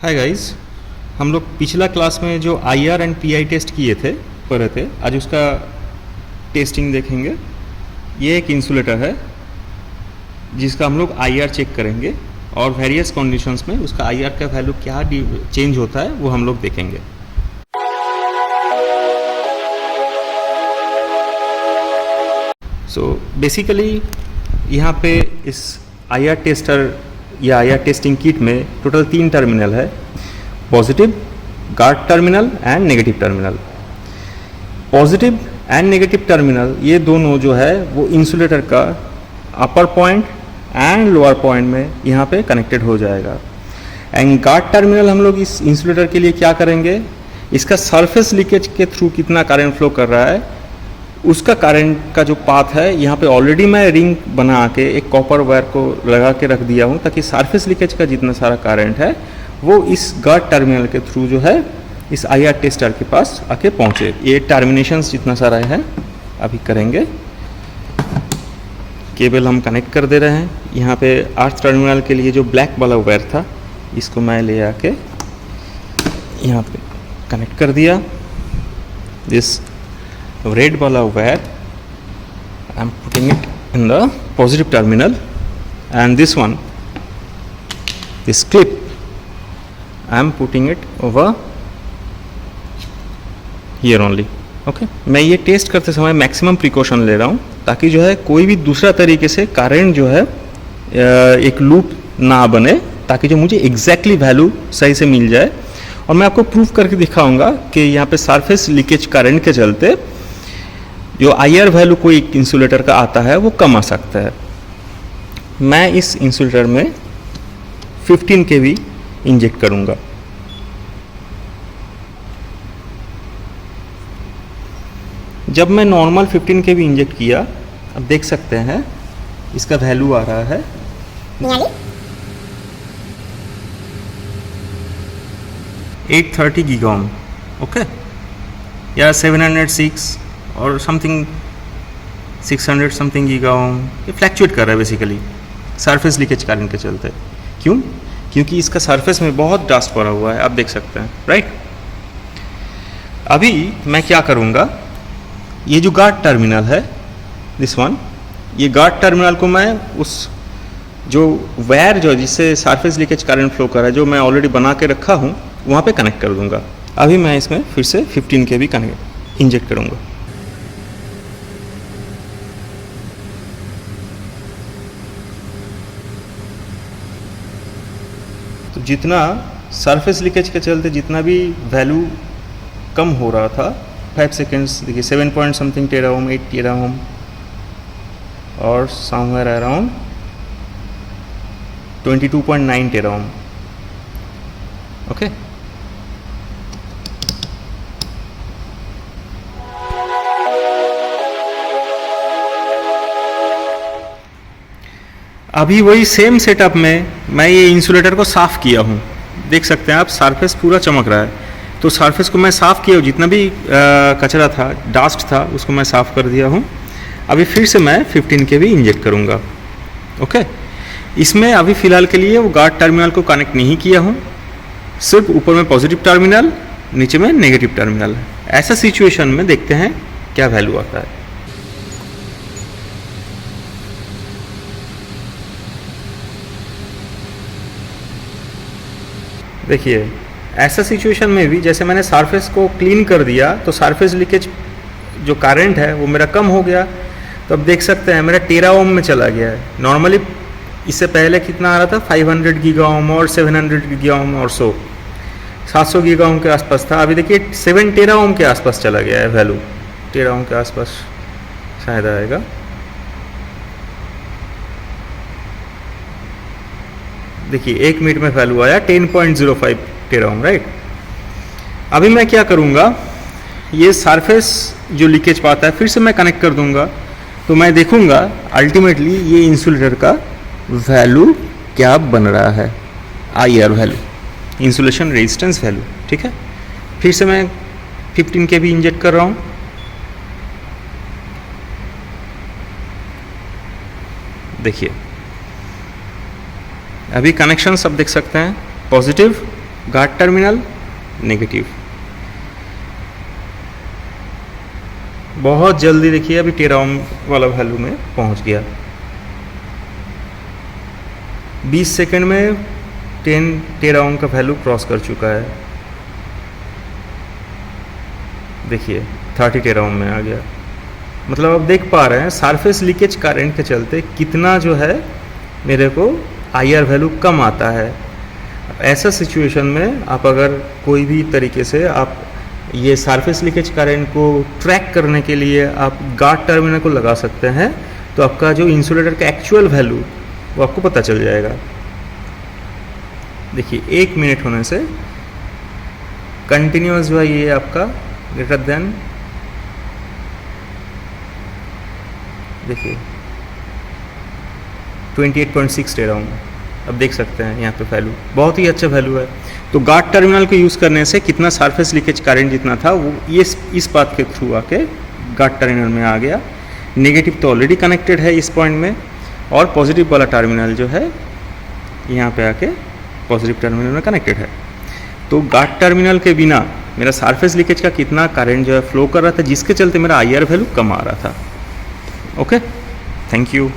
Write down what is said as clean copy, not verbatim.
Hi guys, हम लोग पिछला क्लास में जो आईआर एंड पीआई टेस्ट किए थे पढ़े थे, आज उसका टेस्टिंग देखेंगे। ये एक इंसुलेटर है जिसका हम लोग आईआर चेक करेंगे और वेरियस कंडीशंस में उसका आईआर का वैल्यू क्या चेंज होता है वो हम लोग देखेंगे। सो बेसिकली यहाँ पे इस आईआर टेस्टर या आईआर टेस्टिंग किट में टोटल 3 टर्मिनल है, positive, guard terminal and negative terminal. Positive and negative terminal ये दोनों जो है वो इंसुलेटर का अपर पॉइंट एंड लोअर पॉइंट में यहाँ पे कनेक्टेड हो जाएगा। एंड गार्ड टर्मिनल हम लोग इस इंसुलेटर के लिए क्या करेंगे, इसका सरफेस लीकेज के थ्रू कितना करंट फ्लो कर रहा है उसका करंट का जो पाथ है, यहाँ पे ऑलरेडी मैं रिंग बना के एक कॉपर वायर को लगा के रख दिया हूँ ताकि सरफेस लीकेज का जितना सारा करंट है वो इस गार्ड टर्मिनल के थ्रू जो है इस आईआर टेस्टर के पास आके पहुँचे। ये टर्मिनेशंस जितना सारा है अभी करेंगे। केबल हम कनेक्ट कर दे रहे हैं। यहाँ पे अर्थ टर्मिनल के लिए जो ब्लैक वाला वायर था इसको मैं ले आके यहाँ पे कनेक्ट कर दिया। This red wala wire I am putting it in the positive terminal, and this one, this clip I am putting it over here only. Okay, मैं ये टेस्ट करते समय मैक्सिमम प्रिकॉशन ले रहा हूँ ताकि जो है कोई भी दूसरा तरीके से करंट जो है एक लूप ना बने, ताकि जो मुझे एग्जैक्टली वैल्यू सही से मिल जाए। और मैं आपको प्रूफ करके दिखाऊंगा कि यहाँ पे सरफेस लीकेज करंट के चलते जो आईआर वैल्यू कोई इंसुलेटर का आता है वो कम आ सकता है। मैं इस इंसुलेटर में 15 kV इंजेक्ट करूंगा। जब मैं नॉर्मल 15 kV इंजेक्ट किया, अब देख सकते हैं इसका वैल्यू आ रहा है 830 गीगा ओम, ओके, या 706 और समथिंग 600 समथिंग गीगा ओम। ये फ्लैक्चुएट कर रहा है बेसिकली सरफेस लीकेज करंट के चलते। क्यों? क्योंकि इसका सरफेस में बहुत डस्ट पड़ा हुआ है, आप देख सकते हैं, राइट। अभी मैं क्या करूँगा, ये जो गार्ड टर्मिनल है दिस वन, ये गार्ड टर्मिनल को मैं उस जो वायर जो जिससे सरफेस लीकेज करंट फ्लो कर रहा है जो मैं ऑलरेडी बना के रखा हूँ वहाँ पे कनेक्ट कर दूंगा। अभी मैं इसमें फिर से 15 kV कनेक्ट इंजेक्ट करूँगा। तो जितना सरफेस लीकेज के चलते जितना भी वैल्यू कम हो रहा था 5 सेकेंड्स, देखिए 7 पॉइंट समथिंग टेरा ओम, 8 टेरा ओम और समवेयर अराउंड 22.9 टेरा ओम, ओके। अभी वही सेम सेटअप में मैं ये इंसुलेटर को साफ़ किया हूँ, देख सकते हैं आप, सरफेस पूरा चमक रहा है। तो सरफेस को मैं साफ़ किया हूँ, जितना भी कचरा था, डस्ट था, उसको मैं साफ़ कर दिया हूँ। अभी फिर से मैं 15 kV इंजेक्ट करूँगा, ओके। इसमें अभी फ़िलहाल के लिए वो गार्ड टर्मिनल को कनेक्ट नहीं किया हूँ, सिर्फ ऊपर में पॉजिटिव टर्मिनल, नीचे में नेगेटिव टर्मिनल है। ऐसा सिचुएशन में देखते हैं क्या वैल्यू आता है। देखिए ऐसा सिचुएशन में भी जैसे मैंने सरफेस को क्लीन कर दिया तो सरफेस लीकेज जो करंट है वो मेरा कम हो गया। तो अब देख सकते हैं मेरा टेरा ओम में चला गया है। नॉर्मली इससे पहले कितना आ रहा था, 500 गीगा ओम और 700 गीगा ओम और 700 गीगा ओम के आसपास था। अभी देखिए 7 टेरा ओम के आसपास चला गया है वैल्यू, टेरा ओम के आसपास शायद आएगा। देखिए 1 मिनट में वैल्यू आया 10.05 टेरा ओम, राइट। अभी मैं क्या करूँगा, ये सरफेस जो लीकेज पाता है फिर से मैं कनेक्ट कर दूंगा। तो मैं देखूंगा अल्टीमेटली ये इंसुलेटर का वैल्यू क्या बन रहा है, IR value, insulation resistance value, ठीक है। फिर से मैं 15 kV इंजेक्ट कर रहा हूँ। देखिए अभी कनेक्शन सब देख सकते हैं, पॉजिटिव गार्ड टर्मिनल नेगेटिव। बहुत जल्दी देखिए अभी 13 ओम वाला वैल्यू में पहुंच गया। 20 सेकंड में 13 ओम का वैल्यू क्रॉस कर चुका है। देखिए 13 ओम में आ गया। मतलब आप देख पा रहे हैं सरफेस लीकेज करंट के चलते कितना जो है मेरे को IR वैल्यू कम आता है। ऐसा सिचुएशन में आप अगर कोई भी तरीके से आप ये सरफेस लीकेज करंट को ट्रैक करने के लिए आप गार्ड टर्मिनल को लगा सकते हैं, तो आपका जो इंसुलेटर का एक्चुअल वैल्यू वो आपको पता चल जाएगा। देखिए 1 मिनट होने से कंटिन्यूअस जो है ये आपका ग्रेटर देन, देखिए 28.6 13 ओम। अब देख सकते हैं यहाँ पे वैल्यू बहुत ही अच्छा वैल्यू है। तो गार्ड टर्मिनल को यूज़ करने से कितना सरफेस लीकेज करंट जितना था वो ये इस बात के थ्रू आके गार्ड टर्मिनल में आ गया। नेगेटिव तो ऑलरेडी कनेक्टेड है इस पॉइंट में, और पॉजिटिव वाला टर्मिनल जो है यहाँ पे आके पॉजिटिव टर्मिनल में कनेक्टेड है। तो गार्ड टर्मिनल के बिना मेरा सरफेस लीकेज का कितना करंट जो है फ्लो कर रहा था, जिसके चलते मेरा IR वैल्यू कम आ रहा था। Okay, thank you.